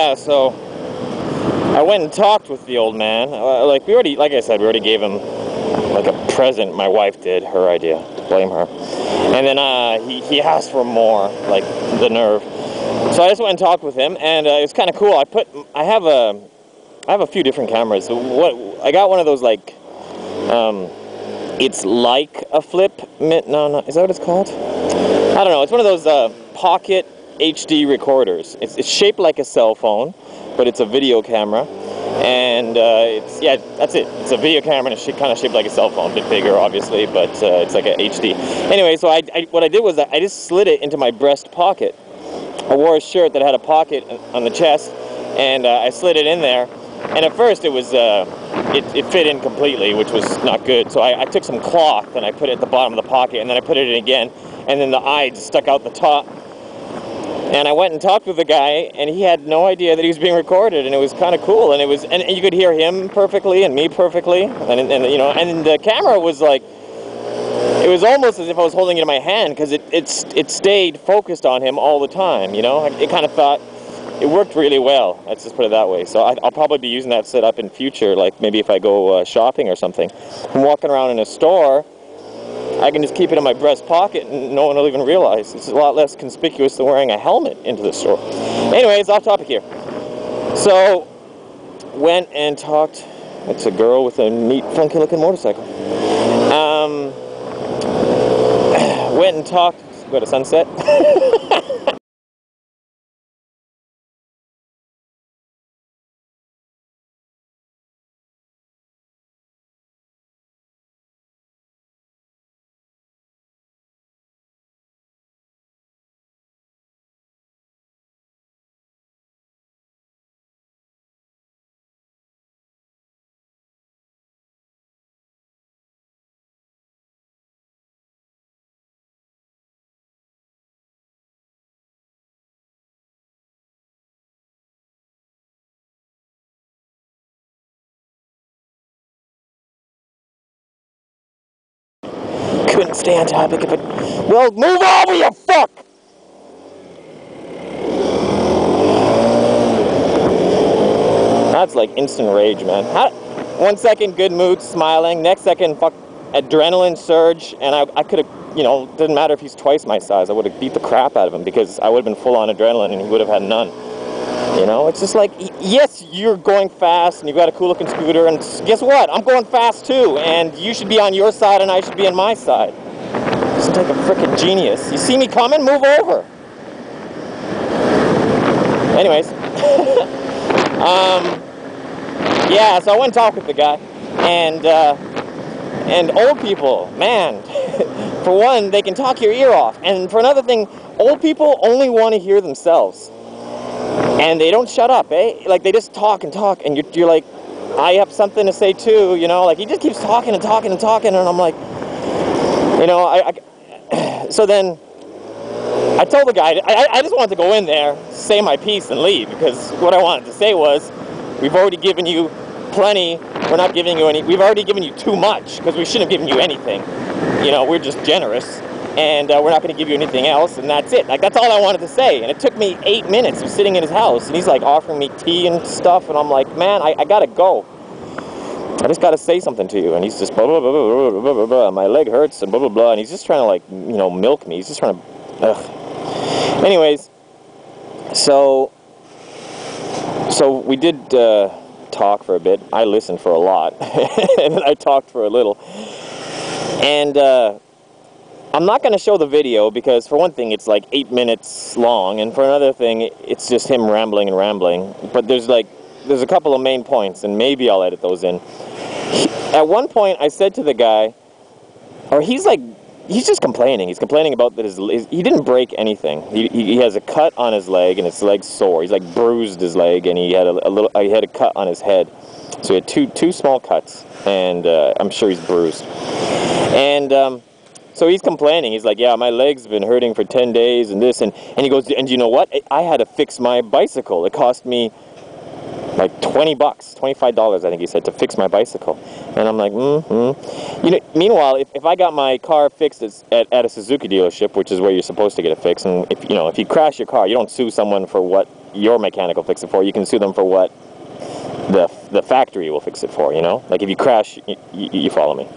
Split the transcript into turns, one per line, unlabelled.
Yeah, so I went and talked with the old man. Like I said, we already gave him like a present. My wife did, her idea. Blame her. And then he asked for more, like the nerve. So I just went and talked with him, and it was kind of cool. I have a few different cameras. I got one of those like it's like a flip. No, is that what it's called? I don't know. It's one of those pocket HD recorders. It's shaped like a cell phone, but it's a video camera, and that's it. It's a video camera and it's kind of shaped like a cell phone, a bit bigger, obviously, but it's like a HD. Anyway, so what I did was I just slid it into my breast pocket. I wore a shirt that had a pocket on the chest, and I slid it in there. And at first it was it fit in completely, which was not good. So I took some cloth and I put it at the bottom of the pocket, and then I put it in again, and then the eye just stuck out the top. And I went and talked with the guy, and he had no idea that he was being recorded, and it was kind of cool. And and you could hear him perfectly and me perfectly, and you know, and the camera was like, it was almost as if I was holding it in my hand, because it stayed focused on him all the time. You know, it kind of thought. It worked really well, let's just put it that way. So I'll probably be using that setup in future, like maybe if I go shopping or something. I'm walking around in a store, I can just keep it in my breast pocket and no one will even realize. It's a lot less conspicuous than wearing a helmet into the store. Anyways, off topic here. So, went and talked. It's a girl with a neat, funky looking motorcycle. Went and talked, go to Sunset. Couldn't stay on topic if it... Well, move over, you fuck! That's like instant rage, man. 1 second, good mood, smiling. Next second, fuck, adrenaline surge. And I could have, you know, didn't matter if he's twice my size. I would have beat the crap out of him because I would have been full on adrenaline and he would have had none. You know, it's just like, yes, you're going fast and you've got a cool looking scooter, and guess what? I'm going fast too, and you should be on your side and I should be on my side. Doesn't take a frickin' genius. You see me coming? Move over. Anyways. Yeah, so I went and talked with the guy, and old people, man, for one, they can talk your ear off, and for another thing, old people only want to hear themselves. And they don't shut up, eh? Like, they just talk and talk, and you're like, I have something to say too, you know? Like, he just keeps talking and talking and talking, and I'm like, you know, so then, I told the guy, I just wanted to go in there, say my piece, and leave, because what I wanted to say was, we've already given you plenty, we're not giving you any, we've already given you too much, because we shouldn't have given you anything. You know, we're just generous. And we're not going to give you anything else, and that's it. Like, that's all I wanted to say. And it took me 8 minutes of sitting in his house, and he's like offering me tea and stuff, and I'm like, man, I gotta go. I just gotta say something to you. And he's just blah blah blah blah blah blah blah blah. My leg hurts and blah blah blah. And he's just trying to, like, you know, milk me. He's just trying to. Ugh. Anyways, so we did talk for a bit. I listened for a lot, and then I talked for a little, and. I'm not going to show the video because, for one thing, it's like 8 minutes long, and for another thing, it's just him rambling and rambling. But there's a couple of main points, and maybe I'll edit those in. At one point, I said to the guy, or he's just complaining. He's complaining about that he didn't break anything. He has a cut on his leg, and his leg's sore. He's like bruised his leg, and he had he had a cut on his head. So he had two small cuts, and I'm sure he's bruised. And so he's complaining. He's like, yeah, my leg's been hurting for 10 days and this. And he goes, and you know what? I had to fix my bicycle. It cost me like 20 bucks, $25, I think he said, to fix my bicycle. And I'm like, You know, meanwhile, if I got my car fixed at a Suzuki dealership, which is where you're supposed to get it fixed, and if you crash your car, you don't sue someone for what your mechanic will fix it for. You can sue them for what the factory will fix it for, you know? Like if you crash, you follow me.